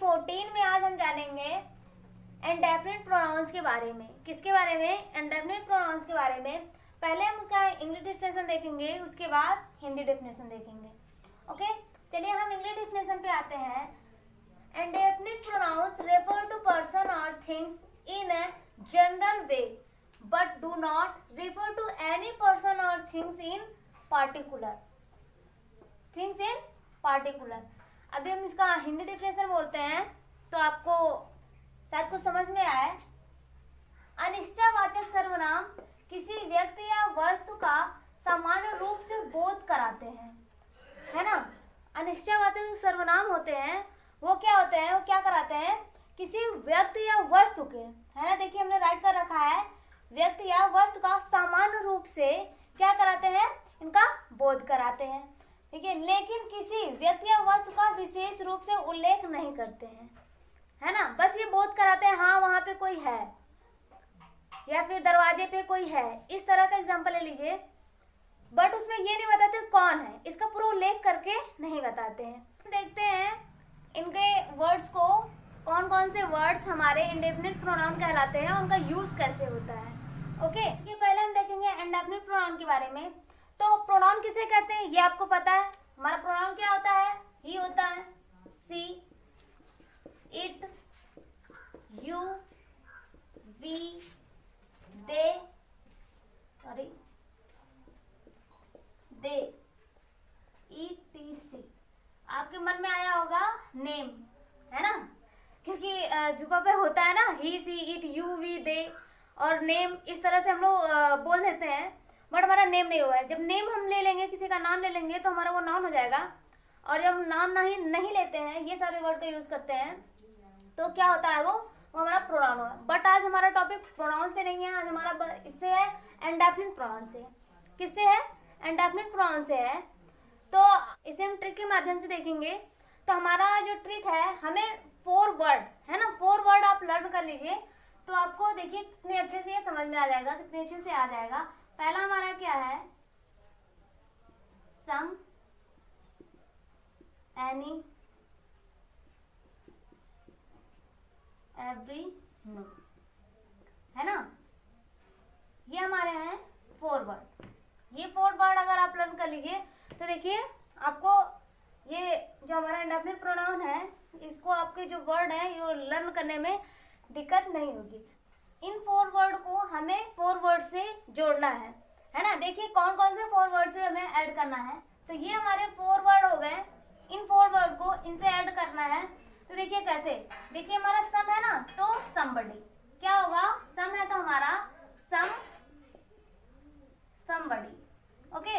14 में आज हम जानेंगे इंडेफिनिट प्रोनाउंस के बारे में। किसके बारे में? इंडेफिनिट प्रोनाउंस के बारे में। पहले हम उसका इंग्लिश डेफिनेशन देखेंगे, उसके बाद हिंदी डेफिनेशन देखेंगे। ओके, चलिए हम इंग्लिश डेफिनेशन पे आते हैं। Indefinite pronouns refer to person और things in a general way but do not refer to any person और थिंग्स इन पार्टिकुलर। अभी हम इसका हिंदी डेफिनेशन बोलते हैं तो आपको शायद कुछ समझ में आए। अनिश्चयवाचक सर्वनाम किसी व्यक्ति या वस्तु का सामान्य रूप से बोध कराते हैं, है ना। अनिश्चयवाचक सर्वनाम होते हैं वो क्या होते हैं, वो क्या कराते हैं? किसी व्यक्ति या वस्तु के, है ना। देखिए हमने राइट कर रखा है, व्यक्ति या वस्तु का सामान्य रूप से क्या कराते हैं? इनका बोध कराते हैं। देखिए, लेकिन किसी व्यक्ति या वस्तु का विशेष रूप से उल्लेख नहीं करते हैं, है ना। बस ये बोध कराते हैं, हाँ वहां पे कोई है या फिर दरवाजे पे कोई है, इस तरह का एग्जांपल ले लीजिए। बट उसमें ये नहीं बताते कौन है, इसका पूरा उल्लेख करके नहीं बताते हैं। देखते हैं इनके वर्ड्स को, कौन कौन से वर्ड्स हमारे इंडेफिनिट प्रोनाउन कहलाते हैं, उनका यूज कैसे होता है। ओके, ये पहले हम देखेंगे इंडेफिनिट प्रोनाउन के बारे में। तो प्रोनाउन किसे कहते हैं ये आपको पता है। हमारा प्रोनाउन क्या होता है? ही होता है, she, it, you, we, they, ETC। आपके मन में आया होगा नेम, है ना, क्योंकि जुबा पे होता है ना ही, सी, इट, यू, वी, दे और नेम, इस तरह से हम लोग बोल देते हैं। बट हमारा नेम नहीं हुआ है। जब नेम हम ले लेंगे, किसी का नाम ले लेंगे तो हमारा वो नाउन हो जाएगा। और जब नाम नहीं लेते हैं, ये सारे वर्ड का यूज करते हैं, तो क्या होता है वो हमारा प्रोनाउन होगा। बट आज हमारा टॉपिक प्रोनाउन से नहीं है, आज हमारा इससे है इंडेफिनिट प्रोनाउन से। किससे है? इंडेफिनिट प्रोनाउन से है। तो इसे हम ट्रिक के माध्यम से देखेंगे। तो हमारा जो ट्रिक है, हमें 4 वर्ड, है ना, 4 वर्ड आप लर्न कर लीजिए तो आपको देखिए कितने अच्छे से ये समझ में आ जाएगा, कितने अच्छे से आ जाएगा। पहला हमारा क्या है? सम, एनी, एवरी, नो, है ना। ये हमारे हैं 4 वर्ड। ये 4 वर्ड अगर आप लर्न कर लीजिए तो देखिए आपको ये जो हमारा इंडेफिनिट प्रोनाउन है, इसको आपके जो वर्ड है ये लर्न करने में दिक्कत नहीं होगी। इन 4 वर्ड को हमें 4 वर्ड से जोड़ना है ना। देखिए कौन कौन से 4 वर्ड से हमें ऐड करना है। तो ये हमारे 4 वर्ड हो गए। इन 4 वर्ड को इनसे ऐड करना है। तो देखिए कैसे, देखिए हमारा सम है ना, तो समबडी क्या होगा? सम है तो हमारा समबडी। ओके,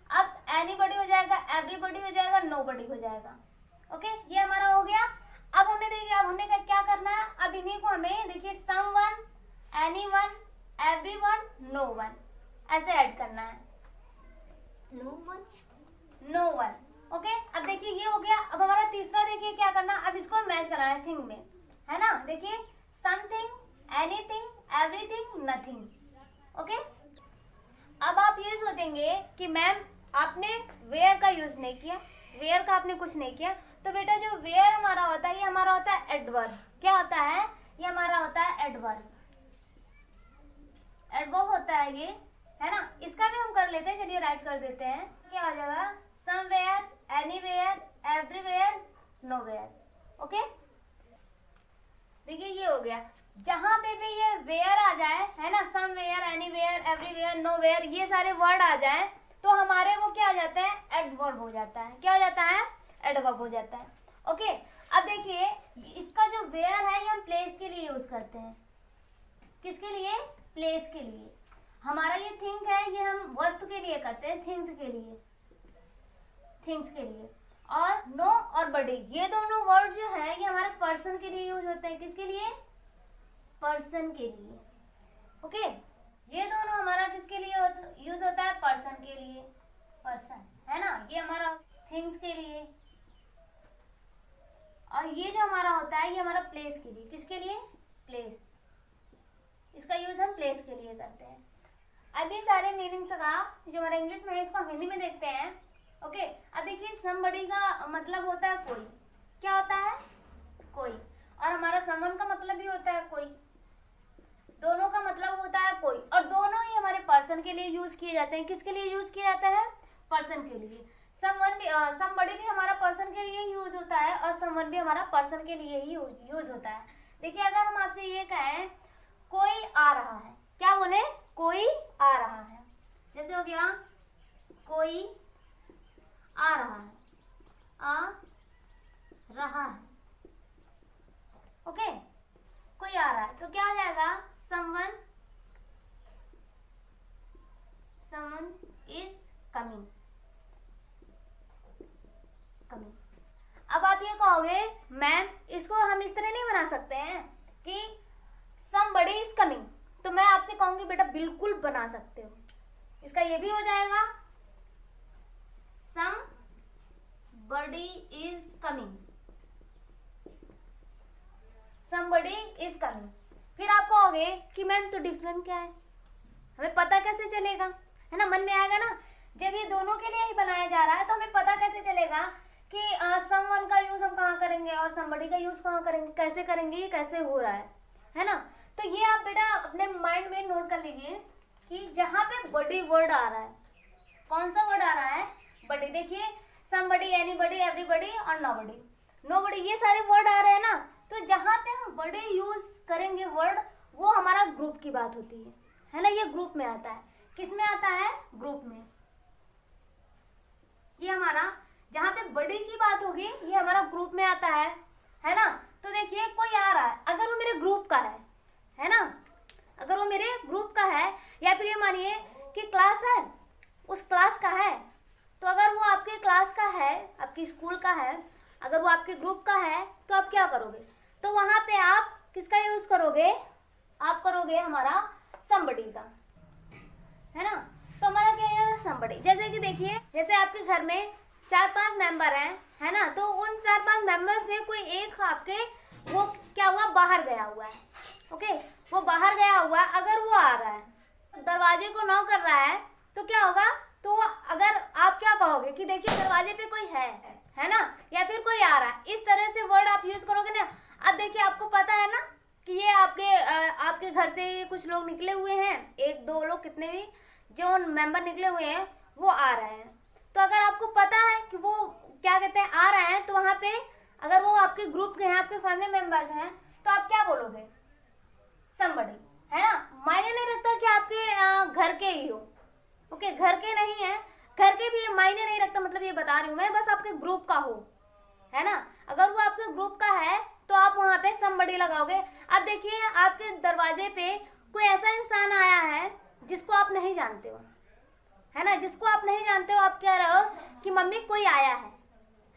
अब एनीबडी हो जाएगा, एवरीबडी हो जाएगा, नोबडी हो जाएगा। ओके, ये हमारा हो गया। अब हमें देखिए, अब हमें क्या करना है? अब इन्हीं को हमें देखिए समवन, एनीवन, एवरीवन, नोवन ऐसे ऐड करना है। No one. ओके, अब देखिए ये हो गया। अब हमारा तीसरा देखिए क्या करना, अब इसको मैच कराना है थिंग में, है ना। देखिए something, anything, everything, nothing. Okay, अब आप ये सोचेंगे कि मैम आपने वेयर का यूज नहीं किया, वेयर का आपने कुछ नहीं किया। तो बेटा जो वेयर हमारा होता है, ये हमारा होता है एडवर्ब। क्या होता है? ये हमारा होता है एडवर्ब। एडवर्ब होता है ये, है ना। इसका भी हम कर लेते हैं, चलिए राइट कर देते हैं। क्या हो जाएगा? Somewhere, anywhere, everywhere, nowhere. Okay, देखिए ये हो गया। जहां पे भी ये वेयर आ जाए, है ना, समवेयर, एनीवेयर, एवरीवेयर, नोवेयर, ये सारे वर्ड आ जाए तो हमारे वो क्या हो जाता है? एडवर्ब हो जाता है। क्या हो जाता है? एडवर्ब हो जाता है। ओके, अब देखिए इसका जो वेयर है ये हम प्लेस के लिए यूज करते हैं। किसके लिए? प्लेस के लिए। हमारा ये थिंग है, ये हम वस्तु के लिए करते हैं, थिंग्स के लिए। और नो और बडी, ये दोनों वर्ड जो है ये हमारे पर्सन के लिए यूज होते हैं। किसके लिए? पर्सन के लिए। ओके, ये दोनों हमारा किसके लिए यूज होता है? पर्सन के लिए, पर्सन, है ना। ये हमारा थिंग्स के लिए, और ये जो हमारा होता है ये हमारा प्लेस के लिए। किसके लिए? प्लेस। इसका यूज हम प्लेस के लिए करते हैं। अभी सारे मीनिंग्स का जो हमारा इंग्लिश में है इसको हम हिंदी में देखते हैं। ओके, अब देखिए समबडी का मतलब होता है कोई। क्या होता है? कोई, और हमारा समवन का मतलब भी होता है कोई, दोनों का मतलब होता है कोई, और दोनों ही हमारे पर्सन के लिए यूज किए जाते हैं। किसके लिए यूज किया जाता है? पर्सन के लिए। समवन भी समबडी भी हमारा पर्सन के लिए यूज होता है और समवन भी हमारा पर्सन के लिए ही यूज होता है। देखिए अगर हम आपसे ये कहें कोई आ रहा है, क्या बोले? कोई आ रहा है। जैसे हो गया कोई आ रहा है, आ रहा है, ओके। कोई आ रहा है तो क्या हो जाएगा? Someone is coming. अब आप ये कहोगे मैम इसको हम इस तरह नहीं बना सकते हैं कि समबडी इज कमिंग, तो मैं आपसे कहूंगी बेटा बिल्कुल बना सकते हो। इसका ये भी हो जाएगा somebody is coming, somebody is coming. फिर आप कहोगे कि मैम तो डिफरेंट क्या है, हमें पता कैसे चलेगा? है ना, मन में आएगा ना, जब ये दोनों के लिए ही बनाया जा रहा है तो हमें पता कैसे चलेगा कि समवन का यूज हम कहाँ करेंगे और समबडी का यूज कहाँ करेंगे, कैसे करेंगे, ये कैसे हो रहा है ना। तो ये आप बेटा अपने माइंड में नोट कर लीजिए कि जहाँ पे बडी वर्ड आ रहा है, कौन सा वर्ड आ रहा है? बडी। देखिए समबडी, एनीबडी, एवरीबडी और नोबडी, नोबडी, ये सारे वर्ड आ रहे हैं ना, तो जहाँ पे हम बड़े यूज करेंगे वर्ड, वो हमारा ग्रुप की बात होती है ना, ये ग्रुप में आता है। किस में आता है? ग्रुप में। ये हमारा जहाँ पे बड़ी की बात होगी ये हमारा ग्रुप में आता है ना। तो देखिए कोई आ रहा है, अगर वो मेरे ग्रुप का है ना, अगर वो मेरे ग्रुप का है, या फिर ये मानिए कि क्लास है, उस क्लास का है, तो अगर वो आपके क्लास का है, आपकी स्कूल का है, अगर वो आपके ग्रुप का है, तो आप क्या करोगे? तो वहां पे आप किसका यूज करोगे? आप करोगे हमारा समबडी का, है ना। तो हमारा क्या है? समबडी। जैसे कि देखिए, जैसे आपके घर में 4-5 मेंबर हैं, है ना, तो उन 4-5 मेंबर से कोई एक आपके वो क्या हुआ? बाहर गया हुआ है, ओके। वो बाहर गया हुआ है, अगर वो आ रहा है, दरवाजे को नॉक कर रहा है, तो क्या होगा? तो अगर आप क्या कहोगे कि देखिए दरवाजे पे कोई है ना, या फिर कोई आ रहा है, इस तरह से वर्ड आप यूज करोगे ना। अब देखिए आपको पता है ना कि ये आपके घर से कुछ लोग निकले हुए हैं, 1-2 लोग, कितने भी जो मेंबर निकले हुए हैं वो आ रहे हैं। तो अगर आपको पता है कि वो क्या कहते हैं आ रहे हैं, तो वहां पे अगर वो आपके ग्रुप के हैं, आपके फैमिली मेंबर्स हैं, तो आप क्या बोलोगे? समबडी, है ना। मायने नहीं रखता कि आपके घर के ही हो, ओके, घर के नहीं है, घर के भी मायने नहीं रखता, मतलब ये बता रही हूँ मैं, बस आपके ग्रुप का हो, है ना। अगर वो आपके ग्रुप का है तो आप वहां पे समबडी लगाओगे। अब देखिए आपके दरवाजे पे कोई ऐसा इंसान आया है जिसको आप नहीं जानते हो, है ना, जिसको आप नहीं जानते हो, आप कह रहे हो कि मम्मी कोई आया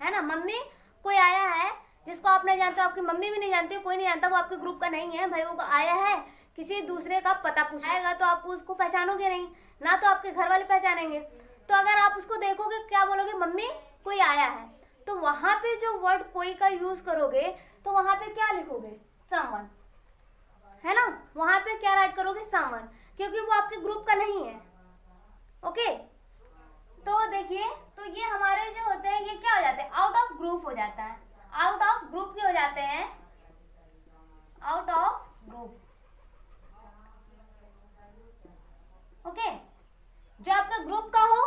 है ना, मम्मी कोई आया है जिसको आप नहीं जानते हो, आपकी मम्मी भी नहीं जानती, कोई नहीं जानता, वो आपके ग्रुप का नहीं है भाई, वो आया है, किसी दूसरे का पता पूछाएगा तो आप उसको पहचानोगे नहीं ना, तो आपके घर वाले पहचानेंगे। तो अगर आप उसको देखोगे क्या बोलोगे? मम्मी कोई आया है। तो वहां पे जो वर्ड कोई का यूज करोगे तो वहां पे क्या लिखोगे? समवन, है ना, वहां पे क्या राइट करोगे? समवन, क्योंकि वो आपके ग्रुप का नहीं है, ओके। तो देखिए, तो ये हमारे जो होते हैं ये क्या हो जाते हैं? आउट ऑफ ग्रुप हो जाता है, आउट ऑफ ग्रुप के हो जाते हैं, आउट ऑफ ग्रुप, ओके। जो आपके ग्रुप का हो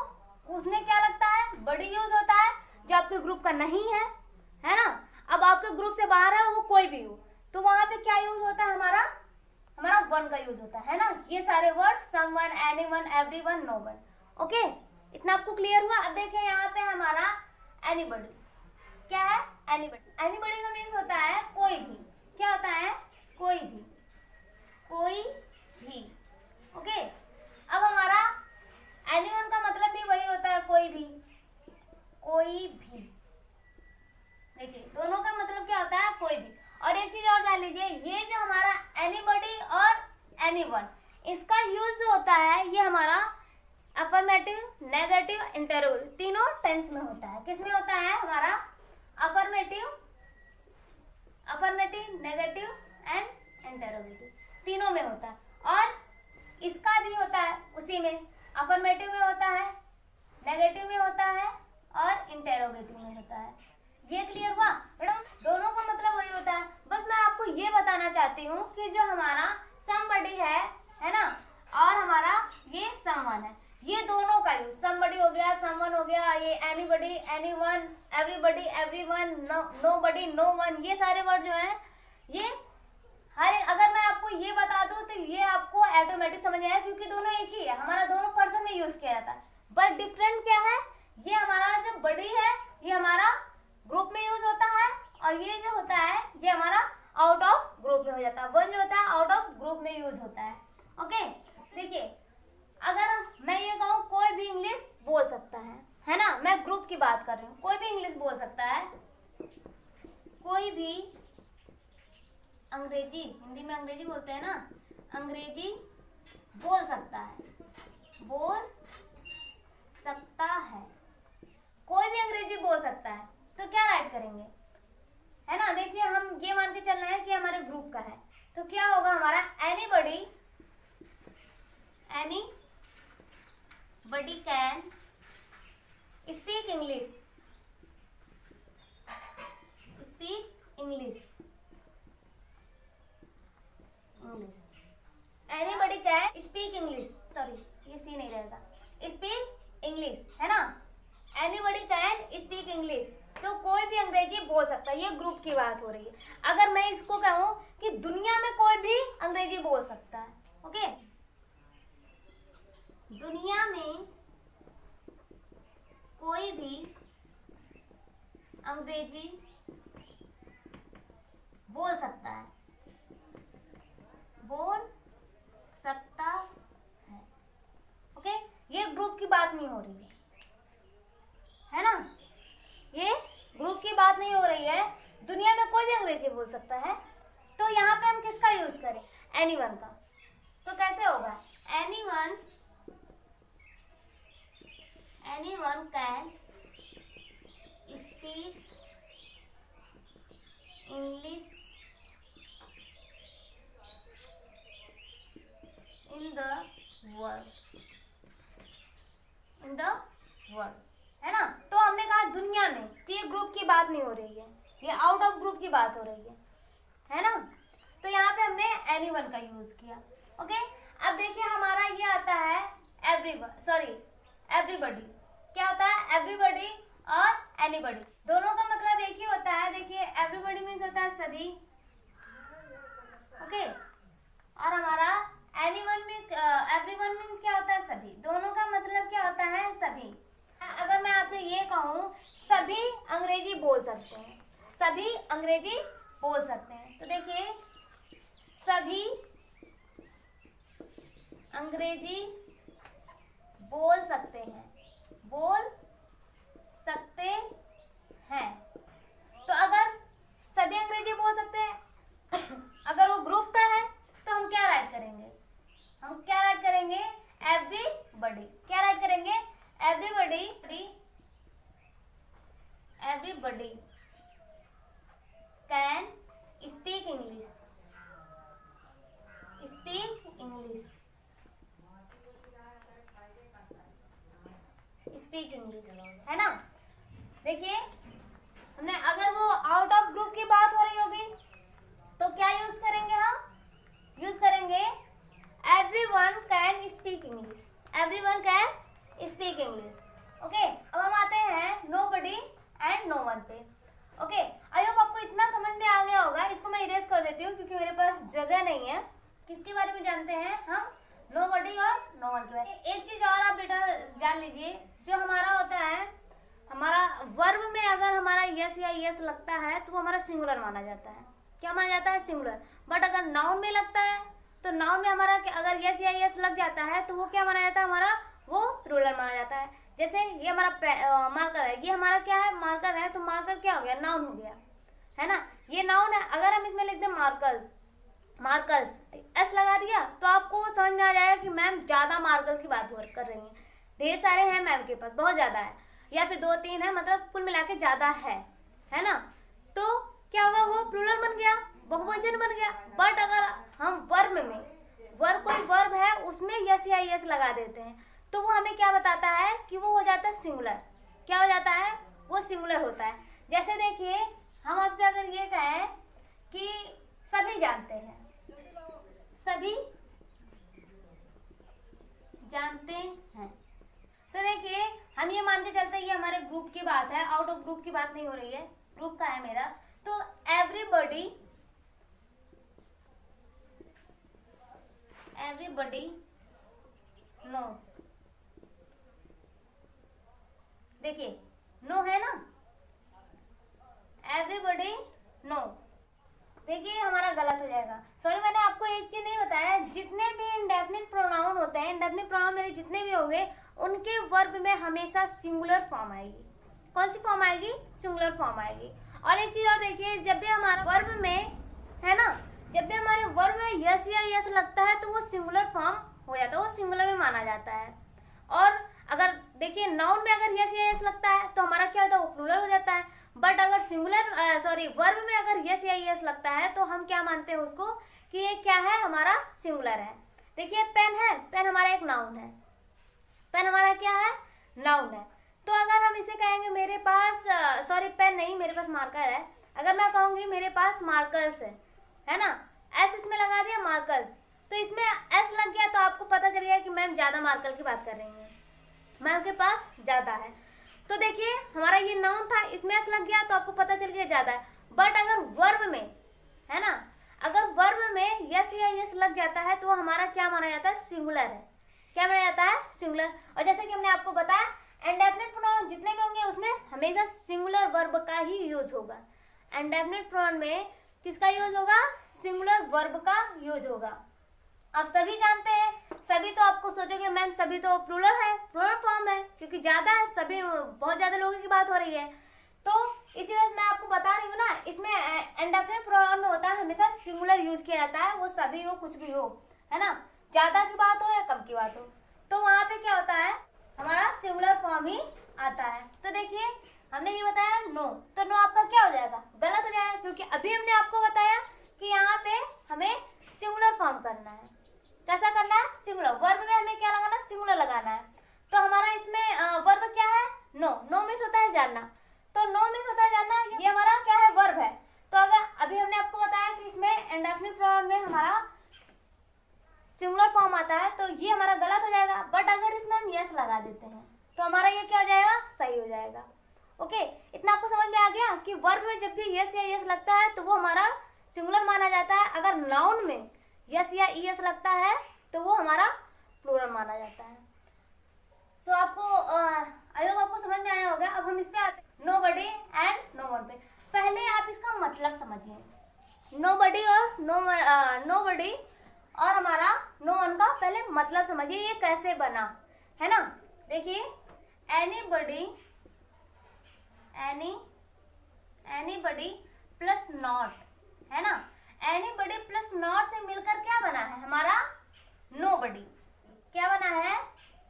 उसमें क्या लगता है? बड़ी यूज होता है। जो आपके ग्रुप का नहीं है ना, अब आपके ग्रुप से बाहर है, वो कोई भी हो, तो वहां पे क्या यूज होता है? हमारा वन का यूज होता है ना। ये सारे word someone, anyone, everyone, known, okay. इतना आपको क्लियर हुआ? अब देखिए यहाँ पे हमारा एनीबडी, क्या है? एनीबडी। एनीबडी का मीन्स होता है कोई भी। क्या होता है? कोई भी, कोई भी, ओके। अब हमारा एनीवन का मतलब भी वही होता है, कोई भी, कोई भी। देखिए दोनों का मतलब क्या होता है? कोई भी। और एक चीज और जान लीजिए, ये जो हमारा एनीबडी और एनीवन, इसका यूज जो होता है ये हमारा अफर्मेटिव, नेगेटिव, इंटरोगेटिव तीनों टेंस में होता है। किस में होता है? हमारा अफर्मेटिव, नेगेटिव एंड इंटरोगेटिव तीनों में होता है। और इसका भी होता है उसी में, अफर्मेटिव में होता है, नेगेटिव में होता है और इंटरोगेटिव में होता है। ये क्लियर हुआ मैडम? दोनों का मतलब वही होता है। बस मैं आपको ये बताना चाहती हूँ कि जो हमारा समबडी है ना, और हमारा ये समवन है, ये दोनों का यूज, समबडी हो गया, समवन हो गया, ये anybody, anyone, everybody, everyone, nobody, no one, ये सारे वर्ड जो है ये हर, अगर मैं आपको ये बता दूं तो ये आपको ऑटोमेटिक समझ में आया, क्योंकि दोनों एक ही है, हमारा दोनों पर्सन में यूज किया जाता है। बट डिफरेंट क्या है, ये हमारा जो बड़ी है ये हमारा ग्रुप में यूज होता है, और ये जो होता है ये हमारा आउट ऑफ ग्रुप में हो जाता है। वन जो होता है आउट ऑफ ग्रुप में यूज होता है। ओके, देखिए अगर मैं ये कहूँ कोई भी इंग्लिश बोल सकता है ना, मैं ग्रुप की बात कर रही हूँ, कोई भी इंग्लिश बोल सकता है, कोई भी अंग्रेजी, हिंदी में अंग्रेजी बोलते हैं ना, अंग्रेजी बोल सकता है, बोल सकता है, कोई भी अंग्रेजी बोल सकता है, तो क्या राइट करेंगे, है ना? देखिए हम ये मान के चल रहे हैं कि हमारे ग्रुप का है, तो क्या होगा हमारा, anybody, anybody can speak English, speak English, anybody can speak English, sorry ये सी नहीं रहेगा, स्पीक इंग्लिश, है ना? एनीबडी कैन स्पीक इंग्लिश, तो कोई भी अंग्रेजी बोल सकता है, ये ग्रुप की बात हो रही है। अगर मैं इसको कहूँ कि दुनिया में कोई भी अंग्रेजी बोल सकता है, ओके, दुनिया में कोई भी अंग्रेजी बोल सकता है, बोल सकता है, ओके, ये ग्रुप की बात नहीं हो रही है ना, ये ग्रुप की बात नहीं हो रही है, दुनिया में कोई भी अंग्रेजी बोल सकता है। तो यहाँ पे हम किसका यूज करें, एनीवन का, तो कैसे होगा, anyone, anyone can speak English in the world, in the world, है ना? तो हमने कहा दुनिया में, तो ये ग्रुप की बात नहीं हो रही है, ये आउट ऑफ ग्रुप की बात हो रही है ना? तो यहाँ पे हमने एनीवन का यूज किया। ओके, अब देखिए हमारा ये आता है एवरीबडी, क्या होता है, एवरीबडी और एनीबडी, दोनों का मतलब एक ही होता है। देखिए एवरीबडी मीन्स होता है सभी, ओके, और हमारा एनीवन मीन्स, एवरीवन मीन्स क्या होता है, सभी, दोनों का मतलब क्या होता है, सभी। अगर मैं आपसे ये कहूँ सभी अंग्रेजी बोल सकते हैं, सभी अंग्रेजी बोल सकते हैं, तो देखिए सभी अंग्रेजी बोल सकते हैं, बोल सकते हैं, तो अगर सभी अंग्रेजी बोल सकते हैं अगर वो ग्रुप का है तो हम क्या राइट करेंगे, हम क्या राइट करेंगे, एवरीबडी, क्या राइट करेंगे, everybody, everybody can speak English, speak English, speak English, है ना? देखिए हमने, अगर वो आउट ऑफ ग्रुप की बात हो रही होगी तो क्या यूज करेंगे, हम यूज करेंगे everyone can speak English, everyone can speak English. Okay, अब हम आते हैं नोबडी एंड नो वन पे। ओके, आई होप आपको इतना समझ में आ गया होगा। इसको मैं इरेज कर देती हूँ क्योंकि मेरे पास जगह नहीं है। किसके बारे में जानते हैं हम, नोबडी और नो वन के बारे में। एक चीज और आप बेटा जान लीजिए, जो हमारा होता है, हमारा वर्ब में अगर हमारा यस या यस लगता है तो वो हमारा सिंगुलर माना जाता है, क्या माना जाता है, सिंगुलर। बट अगर नाउन में लगता है तो नाउन में हमारा अगर यस या यस लग जाता है तो वो क्या माना जाता है, हमारा वो प्लूरल माना जाता है। जैसे ये हमारा मार्कर है, ये हमारा क्या है, मार्कर है, तो मार्कर क्या हो गया, नाउन हो गया, है ना? ये नाउन है। अगर हम इसमें लिख दें मार्कर्स, मार्कर्स एस लगा दिया तो आपको समझ में आ जाएगा कि मैम ज़्यादा मार्कर की बात कर रही हैं, ढेर सारे हैं मैम के पास, बहुत ज़्यादा है, या फिर 2-3 है, मतलब कुल मिला के ज़्यादा है ना? तो क्या होगा, वो प्लूरल बन गया, बहुवचन बन गया। बट अगर हम वर्ब में, कोई वर्ब है उसमें यस या यस लगा देते हैं तो वो हमें क्या बताता है कि वो हो जाता है सिंगुलर। क्या हो जाता है, वो सिंगुलर होता है। जैसे देखिए हम आपसे अगर ये कहें कि सभी जानते हैं, सभी जानते हैं, तो देखिए हम ये मान के चलते हैं ये हमारे ग्रुप की बात है, आउट ऑफ ग्रुप की बात नहीं हो रही है, ग्रुप का है मेरा। तो एवरीबॉडी नो, देखिए नो है ना, एवरीबॉडी नो, देखिए हमारा गलत हो जाएगा। सॉरी मैंने आपको एक चीज नहीं बताया, जितने भी इंडेफिनिट प्रोनाउन होते हैं, इंडेफिनिट प्रोनाउन मेरे जितने भी होंगे उनके वर्ब में हमेशा सिंगुलर फॉर्म आएगी। कौन सी फॉर्म आएगी? सिंगुलर फॉर्म आएगी। और एक चीज और देखिए, जब भी हमारा वर्ब में है ना, जब भी हमारे वर्ब में यस या यस लगता है तो वो सिंगुलर फॉर्म हो जाता है, वो सिंगुलर में माना जाता है। और अगर देखिए नाउन में अगर यस या यस लगता है तो हमारा क्या होता है? वो प्लूरल हो जाता है। बट अगर वर्ब में अगर यस या यस लगता है तो हम क्या मानते हैं उसको कि ये क्या है? हमारा सिंगुलर है। देखिए पेन है, पेन हमारा एक नाउन है, पेन हमारा क्या है? नाउन है। तो अगर हम इसे कहेंगे मेरे पास पेन नहीं, मेरे पास मार्कर है, अगर मैं कहूँगी मेरे पास मार्कर्स है ना, एस इसमें लगा दिया मार्कर्स, तो इसमें एस लग गया तो आपको पता चल गया कि मैम ज़्यादा मार्कर की बात कर रही हैं, मैम के पास ज़्यादा है। तो देखिए हमारा ये नाउन था, इसमें एस लग गया तो आपको पता चल गया ज़्यादा है। बट अगर वर्ब में है ना, अगर वर्ब में यस या यस लग जाता है तो हमारा क्या माना जाता है? सिंगुलर है। क्या माना जाता है? सिंगुलर। और जैसे कि हमने आपको बताया इंडेफिनिट प्रोनाउन जितने भी होंगे उसमें हमेशा सिंगुलर वर्ब का ही यूज होगा। इंडेफिनिट प्रोनाउन में किसका यूज होगा? सिंगुलर वर्ब का यूज होगा। आप सभी जानते हैं, सभी तो आपको सोचोगे मैम सभी तो प्लूरल है, प्लूरल फॉर्म है क्योंकि ज़्यादा है, सभी बहुत ज़्यादा लोगों की बात हो रही है। तो इसी वजह से मैं आपको बता रही हूँ ना, इसमें इंडेफिनिट प्रोनाउन में होता है हमेशा सिंगुलर यूज किया जाता है, वो सभी हो कुछ भी हो, है ना, ज़्यादा की बात हो या कम की बात हो, तो वहाँ पे क्या होता है? हमारा सिंगुलर फॉर्म ही आता है। तो देखिए हमने ये बताया नो, तो नो आपका क्या हो जाएगा? गलत हो जाएगा, क्योंकि अभी हमने आपको बताया कि यहाँ पे हमें सिंगुलर फॉर्म करना है। कैसा करना है? सिंगुलर। वर्ब में हमें क्या लगाना है? सिंगुलर लगाना है। तो हमारा इसमें वर्ब क्या है? नो। नो मीन्स होता है जानना, तो नो मीन्स होता है जानना, ये हमारा क्या है? वर्ब है। तो अगर अभी हमने आपको बताया कि इसमें इंडेफिनिट प्रोनाउन में हमारा सिंगुलर फॉर्म आता है, तो ये हमारा गलत हो जाएगा। बट अगर इसमें हम यस लगा देते हैं तो हमारा ये क्या हो जाएगा? सही हो जाएगा। ओके, इतना आपको समझ में आ गया कि वर्ब में जब भी यस या यस लगता है तो वो हमारा सिंगुलर माना जाता है, अगर नाउन में यस या ईएस लगता है तो वो हमारा प्लूरल माना जाता है। सो आपको आई होप आपको समझ में आया होगा। अब हम इस पे आते हैं नोबडी एंड नो वन पे। पहले आप इसका मतलब समझिए, नोबडी और नोबडी और हमारा नो वन का पहले मतलब समझिए, ये कैसे बना है ना। देखिए एनीबडी प्लस नॉट है ना, एनीबडी प्लस नॉट से मिलकर क्या बना है? हमारा नोबडी। क्या बना है?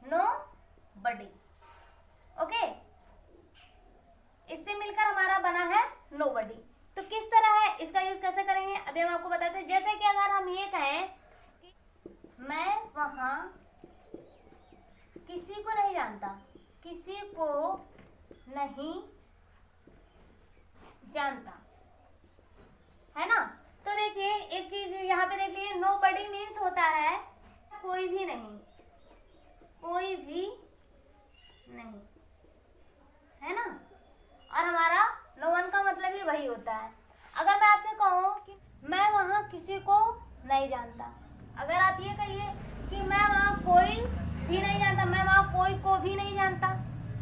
नोबडी। ओके, इससे मिलकर हमारा बना है नोबडी। तो किस तरह है, इसका यूज कैसे करेंगे अभी हम आपको बताते हैं। जैसे कि अगर हम ये कहें कि मैं वहां किसी को नहीं जानता, किसी को नहीं जानता, है ना। तो देखिए एक चीज यहाँ पे देखिए, नोबडी मीन्स होता है कोई भी नहीं, कोई भी नहीं, है ना। और हमारा नो वन का मतलब ही वही होता है। अगर मैं आपसे कहूँ कि मैं वहाँ किसी को नहीं जानता, अगर आप ये कहिए कि मैं वहाँ कोई भी नहीं जानता, मैं वहाँ कोई को भी नहीं जानता,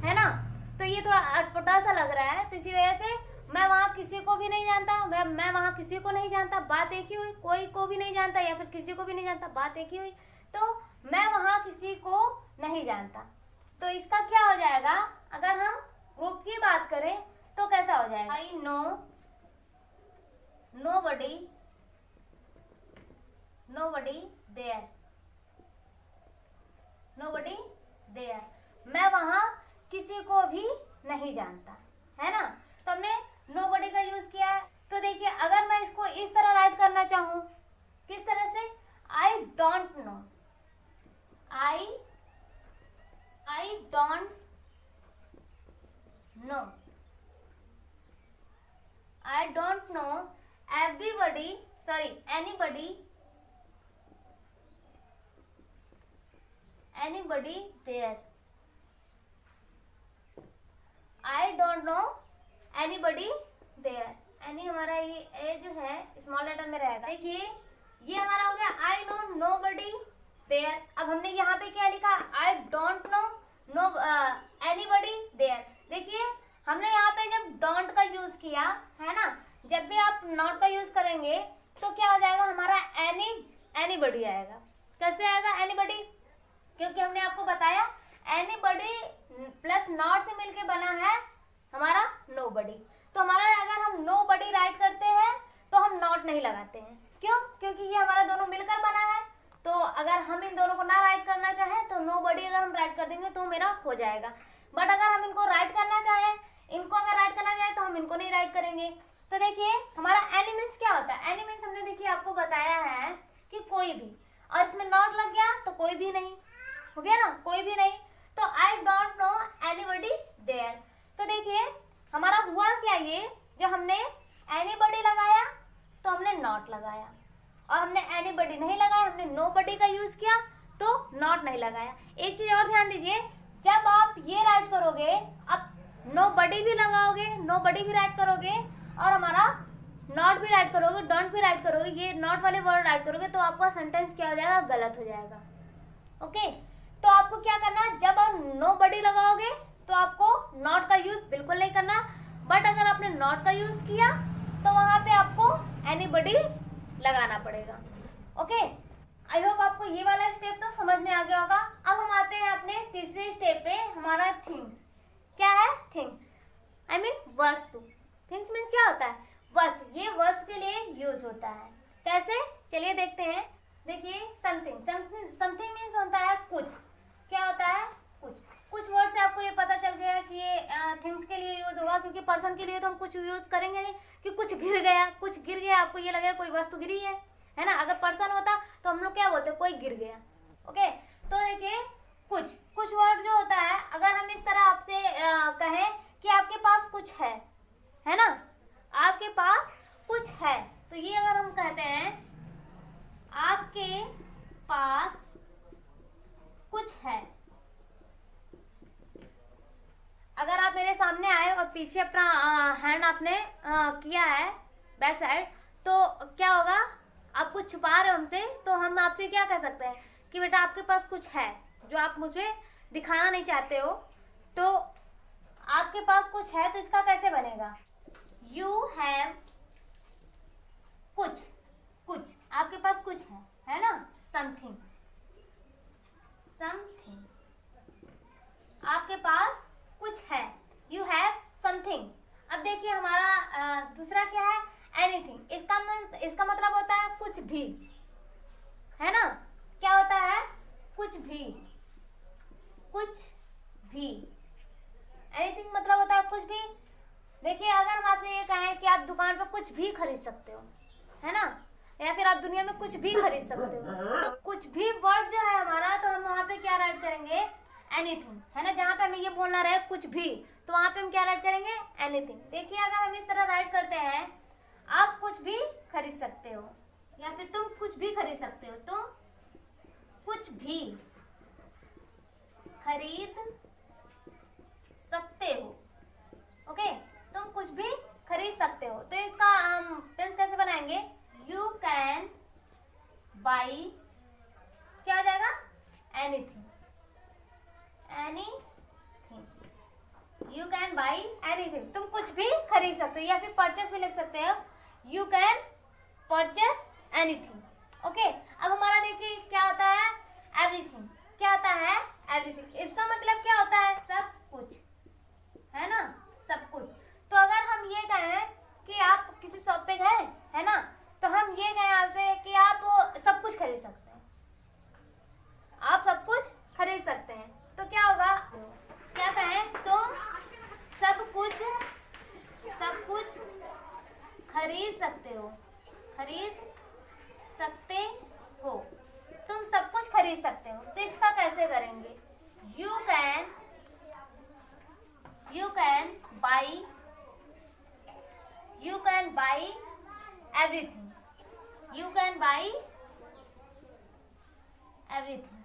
है ना, तो ये थोड़ा अटपटा सा लग रहा है। तो इसी वजह से मैं वहाँ किसी को भी नहीं जानता, मैं वहाँ किसी को नहीं जानता, बात एक ही हुई। कोई को भी नहीं जानता या फिर किसी को भी नहीं जानता, बात एक ही हुई। तो मैं वहाँ किसी को नहीं जानता, तो इसका क्या हो जाएगा? अगर हम ग्रुप की बात करें तो कैसा हो जाएगा? I know nobody there, nobody there, मैं वहाँ किसी को भी नहीं जानता, है ना। तो हमने नोबडी का यूज किया है। तो देखिए अगर मैं इसको इस तरह राइट करना चाहूँ, किस तरह से? आई don't no, I don't no, don't know everybody, sorry, anybody there. I don't know anybody there. Any हमारा ये जो है स्मॉल लेटर में रहेगा। देखिए ये हमारा हो गया आई नो नोबडी देयर। अब हमने यहाँ पे क्या लिखा, I don't know know anybody there. देखिए हमने यहाँ पे जब डोंट का यूज किया है ना, जब भी आप नॉट का यूज करेंगे तो क्या हो जाएगा हमारा एनीबडी आएगा। कैसे आएगा एनीबडी, क्योंकि हमने आपको बताया एनीबडी प्लस नॉट से मिलके बना है हमारा नोबडी। तो हमारा अगर हम नोबडी राइट करते हैं तो हम नॉट नहीं लगाते हैं। क्यों? क्योंकि ये हमारा दोनों मिलकर बना है। तो अगर हम इन दोनों को ना राइट करना चाहें तो नोबडी अगर हम राइट कर देंगे तो मेरा हो जाएगा। बट अगर हम इनको राइट करना चाहें, इनको अगर राइट करना चाहें तो हम इनको नहीं राइट करेंगे। तो देखिए हमारा एनी मीन्स क्या होता है। एनी मीन्स हमने देखिए आपको बताया है कि कोई भी, और इसमें नॉट लग गया तो कोई भी नहीं, हो गया ना, कोई भी नहीं। तो I don't know anybody there. तो देखिए हमारा हुआ क्या, ये जब हमने एनीबडी लगाया तो हमने नॉट लगाया, और हमने एनीबडी नहीं लगाया, हमने नोबडी का यूज किया तो नॉट नहीं लगाया। एक चीज और ध्यान दीजिए, जब आप ये राइट करोगे, अब नोबडी भी लगाओगे, नोबडी भी राइट करोगे और हमारा नॉट भी राइट करोगे, डोंट भी राइट करोगे, ये नॉट वाले वर्ड राइट करोगे तो आपका सेंटेंस क्या हो जाएगा, गलत हो जाएगा। ओके, तो आपको क्या करना है, जब आप नोबडी लगाओगे तो आपको नॉट का यूज बिल्कुल नहीं करना। बट अगर आपने नॉट का यूज किया तो वहां पे आपको एनीबडी लगाना पड़ेगा। ओके, आई होप आपको ये वाला स्टेप तो समझ में आ गया होगा। अब हम आते हैं अपने तीसरे स्टेप पे, हमारा थिंग्स। क्या है थिंग्स, आई मीन वस्तु। थिंग्स मीन्स क्या होता है, वस्तु। ये वस्तु के लिए यूज होता है। कैसे, चलिए देखते हैं। देखिए समथिंग, समथिंग मीन्स होता है कुछ। क्या होता है, कुछ वर्ड से आपको ये पता चल गया कि ये थिंग्स के लिए यूज होगा, क्योंकि पर्सन के लिए तो हम कुछ यूज करेंगे नहीं कि कुछ गिर गया, आपको ये लगेगा कोई वस्तु गिरी है ना। अगर पर्सन होता तो हम लोग क्या बोलते, कोई गिर गया। ओके, तो देखिए कुछ वर्ड जो होता है, अगर हम इस तरह आपसे कहें कि आपके पास कुछ है ना, आपके पास कुछ है, तो ये अगर हम कहते हैं आपके पास कुछ है। अगर आप मेरे सामने आए और पीछे अपना हैंड आपने किया है बैक साइड, तो क्या होगा, आप कुछ छुपा रहे हो हमसे, तो हम आपसे क्या कह सकते हैं कि बेटा आपके पास कुछ है जो आप मुझे दिखाना नहीं चाहते हो। तो आपके पास कुछ है, तो इसका कैसे बनेगा, यू हैव कुछ, आपके पास कुछ है ना, समथिंग, आपके पास कुछ है, यू हैव समथिंग। अब देखिए हमारा दूसरा क्या है, एनीथिंग। इसका मतलब होता है कुछ भी, है ना। क्या होता है, कुछ भी। एनीथिंग मतलब होता है कुछ भी। देखिए अगर हम आपसे ये कहें कि आप दुकान पर कुछ भी खरीद सकते हो, है ना, या फिर आप दुनिया में कुछ भी खरीद सकते हो, तो कुछ भी वर्ड जो है हमारा, तो हम वहां पे क्या राइट करेंगे, एनीथिंग, है ना। जहाँ पे हमें ये बोलना रहे कुछ भी, तो वहां पे हम क्या राइट करेंगे, एनीथिंग। देखिए अगर हम इस तरह राइट करते हैं, आप कुछ भी खरीद सकते हो, या फिर तुम कुछ भी खरीद सकते हो, तुम कुछ भी खरीद सकते हो। ओके, तुम कुछ भी खरीद सकते हो। तो इसका हम टेंस कैसे बनाएंगे, यू कैन बाई, क्या हो जाएगा, anything, you can buy anything, तुम कुछ भी खरीद सकते हो, या फिर परचेस भी लिख सकते हो, you can purchase anything. Okay, अब हमारा देखिए क्या होता है, एवरीथिंग। क्या होता है, एवरीथिंग। इसका मतलब क्या होता है, सब कुछ, है ना, सब कुछ। तो अगर हम ये कहें कि आप किसी शॉप पे गए, है ना, तो हम ये कहें आपसे कि आप सब कुछ खरीद सकते हैं, आप सब कुछ खरीद सकते हैं, तो क्या होगा, क्या कहें, तुम सब कुछ खरीद सकते हो, तुम सब कुछ खरीद सकते हो। तो इसका कैसे करेंगे, you can buy you can buy everything, you can buy everything.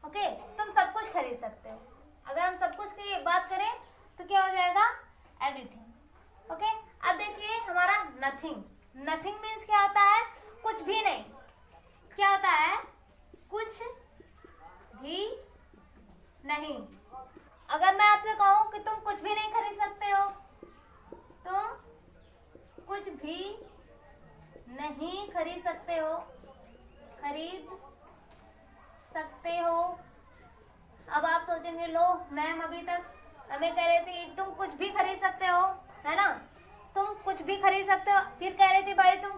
Okay, तुम सब कुछ खरीद सकते हो। अगर हम सब कुछ की बात करें तो क्या हो जाएगा, एवरीथिंग। ओके, अब देखिए हमारा नथिंग। नथिंग मीन्स क्या होता है, कुछ भी नहीं। क्या होता है, कुछ भी नहीं। अगर मैं आपसे कहूं कि तुम कुछ भी नहीं खरीद सकते हो, तुम कुछ भी नहीं खरीद सकते हो, खरीद सकते हो। अब आप सोचेंगे, लो मैम अभी तक हमें कह रहे थे तुम कुछ भी खरीद सकते हो, है ना, तुम कुछ भी खरीद सकते हो, फिर कह रही थी भाई तुम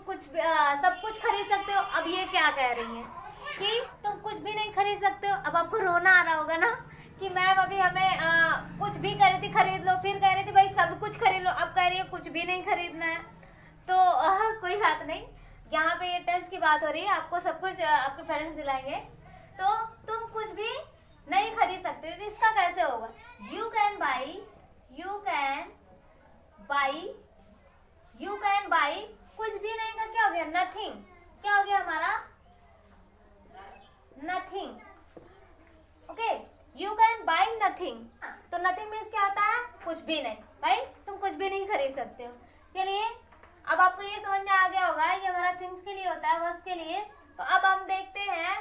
सब कुछ खरीद सकते हो। अब ये क्या कह रही हैं कि तुम कुछ भी नहीं खरीद सकते हो। अब आपको रोना आ रहा होगा ना कि मैम अभी हमें कुछ भी कह रही थी खरीद लो, फिर कह रही थी भाई सब कुछ खरीद लो, अब कह रही है कुछ भी नहीं खरीदना है। तो कोई बात नहीं, यहाँ पे ये टेंस की बात हो रही है, आपको सब कुछ आपके पेरेंट्स दिलाएंगे। तो तुम कुछ भी नहीं खरीद सकते, तो इसका कैसे होगा, you can buy, you can buy, you can buy, कुछ भी नहीं का क्या हो गया, नथिंग। क्या हो गया हमारा, nothing. Okay, you can buy nothing. तो नथिंग मीन्स क्या होता है, कुछ भी नहीं। भाई तुम कुछ भी नहीं खरीद सकते हो। चलिए, अब आपको ये समझ में आ गया होगा ये हमारा थिंग्स के लिए होता है, वस्तु के लिए। तो अब हम देखते हैं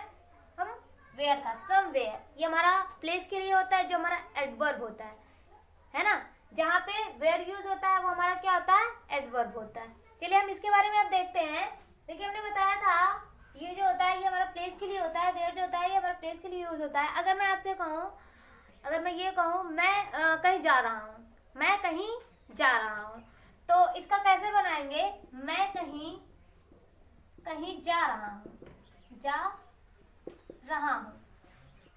हम वेयर का, समवेयर। ये हमारा प्लेस के लिए होता है, जो हमारा एडवर्ब होता है ना। जहाँ पे वेयर यूज होता है वो हमारा क्या होता है, एडवर्ब होता है। चलिए हम इसके बारे में अब देखते हैं। देखिए हमने बताया था ये जो होता है ये हमारा प्लेस के लिए होता है, वेयर जो होता है ये हमारा प्लेस के लिए यूज होता है। अगर मैं आपसे कहूँ, अगर मैं ये कहूँ मैं कहीं जा रहा हूँ, मैं कहीं जा रहा हूँ, तो इसका कैसे बनाएंगे, मैं कहीं कहीं जा रहा हूँ, जा रहा हूँ,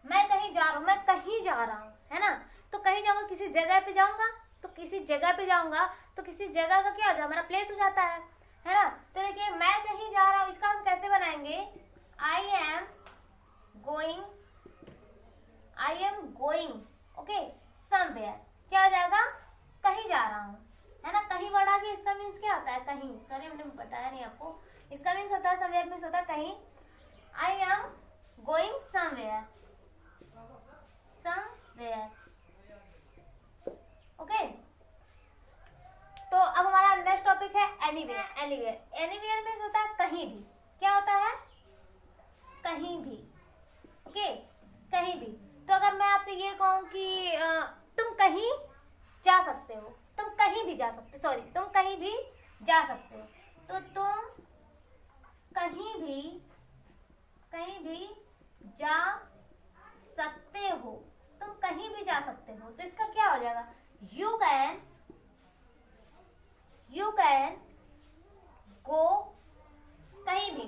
मैं कहीं जा रहा हूँ, मैं कहीं जा रहा हूँ, है ना। तो कहीं जाऊँगा, किसी जगह पे जाऊँगा, तो किसी जगह पे जाऊँगा तो किसी जगह का क्या हो जाता है, हमारा प्लेस हो जाता है ना। तो देखिए मैं कहीं जा रहा हूँ, इसका हम कैसे बनाएंगे, I am going, I am going, okay, somewhere. क्या हो जाएगा, कहीं जा रहा हूँ, है ना। कहीं वर्ड आ गया, इसका मीन्स क्या होता है, कहीं। सॉरी हमने बताया नहीं आपको, इसका मीन्स होता है, समवेयर मीन्स होता है कहीं। I am going somewhere, somewhere, okay. तो अब हमारा नेक्स्ट टॉपिक है एनीवेयर। एनीवेयर, एनीवेयर मीन्स होता है कहीं भी। क्या होता है, कहीं भी, ओके, कहीं भी। तो अगर मैं आपसे ये कहूँ कि तुम कहीं जा सकते हो, तुम कहीं भी जा सकते, सॉरी तुम कहीं भी जा सकते हो, तो तुम कहीं भी जा सकते हो, तुम कहीं भी जा सकते हो। तो इसका क्या हो जाएगा, यू कैन गो, कहीं भी,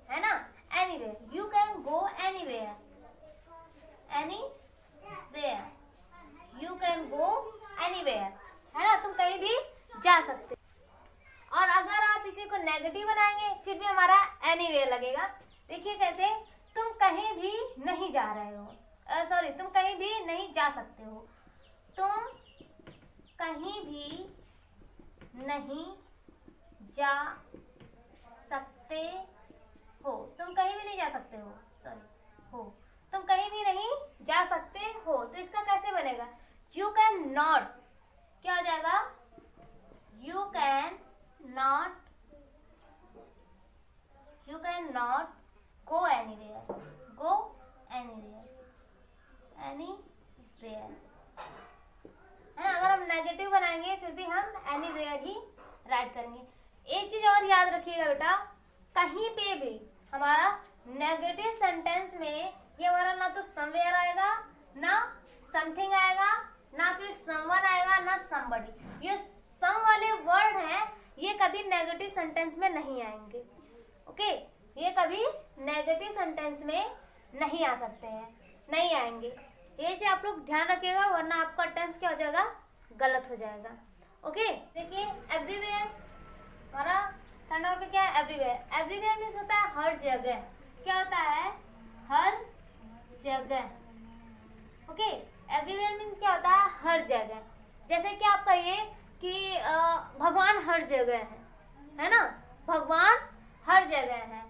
है ना, anywhere, you can go anywhere, anywhere, you can go anywhere, है ना, तुम कहीं भी जा सकते। और अगर आप इसी को नेगेटिव बनाएंगे फिर भी हमारा एनीवेयर लगेगा। देखिए कैसे, तुम कहीं भी नहीं जा रहे हो, सॉरी तुम कहीं भी नहीं जा सकते हो, तुम कहीं भी नहीं जा सकते हो, तुम कहीं भी नहीं जा सकते हो, सॉरी हो, तुम कहीं भी नहीं जा सकते हो। तो इसका कैसे बनेगा, यू कैन नॉट, क्या हो जाएगा, you can not go anywhere, go anywhere, anywhere, है ना। अगर हम नेगेटिव बनाएंगे फिर भी हम एनीवेयर ही राइट करेंगे। एक चीज और याद रखिएगा बेटा, कहीं पे भी हमारा नेगेटिव सेंटेंस में ये हमारा ना तो समवेयर आएगा, ना समथिंग आएगा, ना फिर समवन आएगा, ना समबडी। ये सम वाले वर्ड हैं, ये कभी नेगेटिव सेंटेंस में नहीं आएंगे, ओके। ये कभी नेगेटिव सेंटेंस में नहीं आ सकते हैं, नहीं आएंगे। ये चीज आप लोग ध्यान रखिएगा, वरना आपका टेंस क्या हो जाएगा, गलत हो जाएगा, ओके। देखिए एवरीवेयर, हमारा थर्ड नंबर पे क्या है, एवरीवेयर। एवरीवेयर मीन्स होता है हर जगह। क्या होता है, हर जगह, ओके। एवरीवेयर मीन्स क्या होता है, हर जगह। जैसे कि आप कहिए कि भगवान हर जगह है ना, भगवान हर जगह है।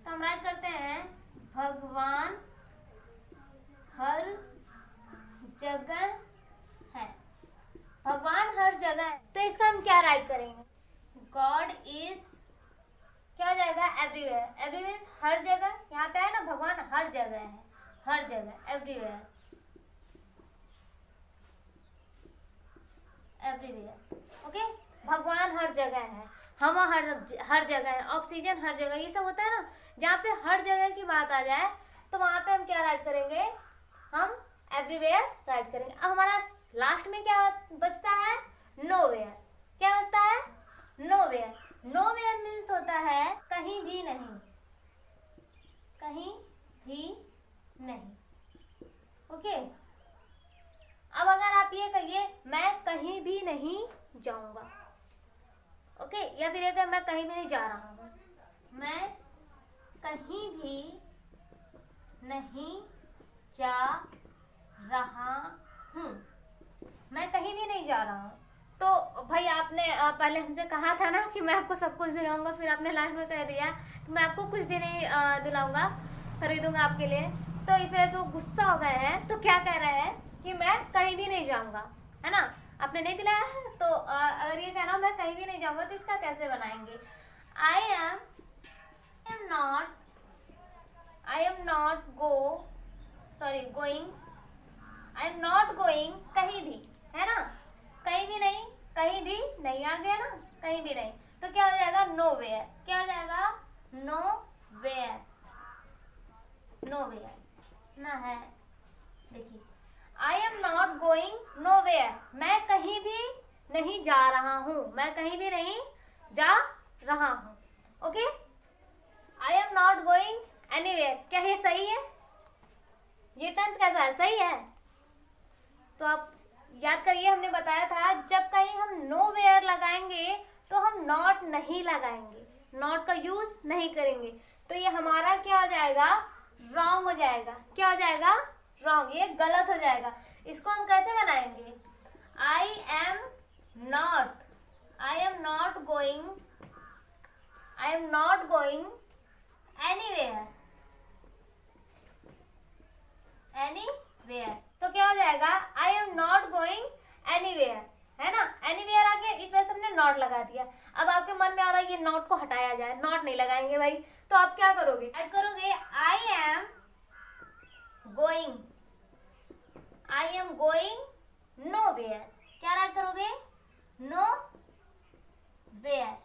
तो हम राइट करते हैं भगवान हर जगह है, भगवान हर जगह है। तो इसका हम क्या राइट करेंगे, गॉड इज क्या हो जाएगा, एवरीवेयर। एवरीवेयर हर जगह, यहाँ पे है ना भगवान हर जगह है, हर जगह, एवरीवेयर, एवरीवेयर। ओके, भगवान हर जगह है, हवा हर जगह है, ऑक्सीजन हर जगह, ये सब होता है ना, जहाँ पे हर जगह की बात आ जाए तो वहाँ पे हम क्या राइट करेंगे, हम एवरीवेयर राइट करेंगे। अब हमारा लास्ट में क्या बचता है, नोवेयर। क्या बचता है, नोवेयर। नोवेयर मीन्स होता है कहीं भी नहीं, कहीं भी नहीं। ओके, अब अगर आप ये कहिए मैं कहीं भी नहीं जाऊंगा, ओके, या फिर ये मैं कहीं भी नहीं जा रहा हूँ, मैं कहीं भी नहीं जा रहा हूँ, मैं कहीं भी नहीं जा रहा हूँ। तो भाई आपने पहले हमसे कहा था ना कि मैं आपको सब कुछ दिलाऊंगा, फिर आपने लास्ट में कह दिया कि मैं आपको कुछ भी नहीं दिलाऊंगा, खरीदूंगा आपके लिए। तो इस वजह से वो गुस्सा हो गए हैं। तो क्या कह रहे हैं कि मैं कहीं भी नहीं जाऊंगा, है ना, आपने नहीं दिलाया है। तो अगर ये कहना मैं कहीं भी नहीं जाऊंगा तो इसका कैसे बनाएंगे, आई एम नॉट गोइंग कहीं भी, है ना, कहीं भी नहीं, कहीं भी नहीं आ गया ना, कहीं भी नहीं, तो क्या हो जाएगा, नोवेयर। क्या हो जाएगा, नोवेयर, नोवेयर ना है। देखिए, I am not going nowhere, मैं कहीं भी नहीं जा रहा हूँ, मैं कहीं भी नहीं जा रहा हूँ। Okay, I am not going anywhere, क्या ये सही है, ये टेंस कैसा है, सही है। तो आप याद करिए, हमने बताया था जब कहीं हम नोवेयर लगाएंगे तो हम नॉट नहीं लगाएंगे, नॉट का यूज नहीं करेंगे, तो ये हमारा क्या हो जाएगा, रॉन्ग हो जाएगा। क्या हो जाएगा, रॉन्ग, ये गलत हो जाएगा। इसको हम कैसे बनाएंगे, I am not going anywhere, तो क्या हो जाएगा, I am not going anywhere, है ना, एनीवेयर आ गया, इस वजह से हमने नॉट लगा दिया। अब आपके मन में आ रहा है ये नॉट को हटाया जाए, नॉट नहीं लगाएंगे भाई, तो आप क्या करोगे, ऐड करोगे आई एम गोइंग नोवेयर। क्या ऐड करोगे, nowhere,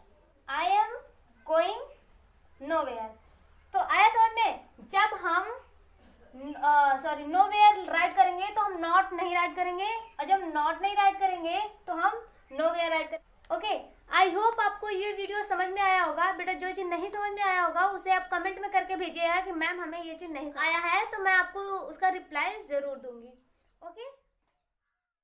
I am going nowhere. तो आया समझ में, जब हम नोवेयर राइट करेंगे तो हम नॉट नहीं राइट करेंगे, और जब नॉट नहीं राइट करेंगे तो हम नोवेयर राइट करेंगे। ओके, आई होप आपको ये वीडियो समझ में आया होगा। बेटा जो चीज़ नहीं समझ में आया होगा उसे आप कमेंट में करके भेजिएगा कि मैम हमें ये चीज़ नहीं आया है, तो मैं आपको उसका रिप्लाई ज़रूर दूंगी। ओके।